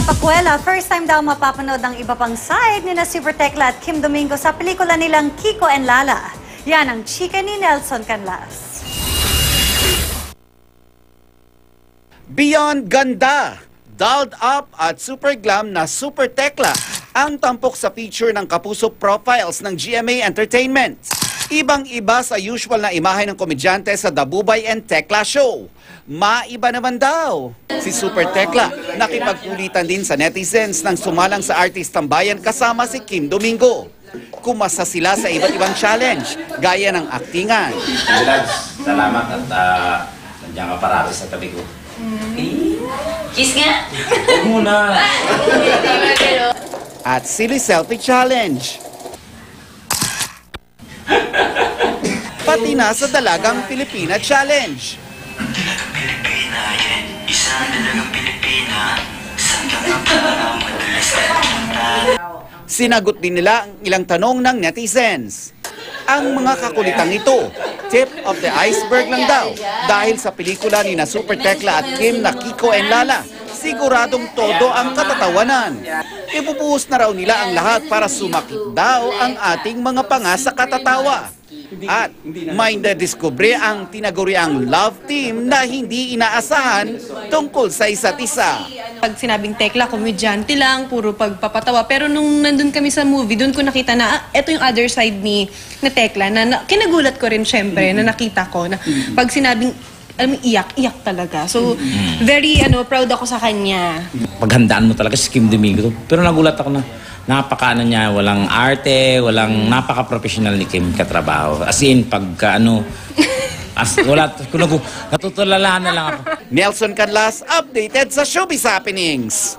Pakuela, first time daw mapapanood ang iba pang side ni na Super Tekla at Kim Domingo sa pelikula nilang Kiko and Lala. Yan ang chika ni Nelson Canlas. Beyond ganda, dolled up at super glam na Super Tekla ang tampok sa feature ng Kapuso Profiles ng GMA Entertainment. Ibang-iba sa usual na imahe ng komedyante sa The Bubay and Tekla Show. Maiba naman daw. Si Super Tekla nakipagkulitan din sa netizens nang sumalang sa Artist Tambayan kasama si Kim Domingo. Kumasa sila sa iba't ibang challenge, gaya ng aktingan. Lads, salamat at nandiyan ka parati sa tabi ko. Kiss nga! Huwag muna! At silly selfie challenge. Pati na sa Dalagang Pilipina challenge. Pilipina, yan. Isang dalagang Pilipina. Sandang madalas Sinagot din nila ang ilang tanong ng netizens. Ang mga kakulitang ito, tip of the iceberg lang daw dahil sa pelikula ni na Super Tekla at Kim na Kiko and Lala, siguradong todo ang katatawanan. Ibubuhos na raw nila ang lahat para sumakit daw ang ating mga panga sa katatawa. At may nadiskubre ang tinaguriang love team na hindi inaasahan tungkol sa isa't isa. Pag sinabing Tekla, komedyante lang, puro pagpapatawa. Pero nung nandun kami sa movie, doon ko nakita na ito yung other side ni na Tekla na kinagulat ko rin syempre na nakita ko na pag sinabing alam mo, iyak talaga. So, very proud ako sa kanya. Paghandaan mo talaga si Kim Domingo. Pero nagulat ako na napaka niya, walang arte, walang napaka-professional ni Kim katrabaho. As in, natutulala na lang ako. Nelson Canlas, updated sa Showbiz Happenings.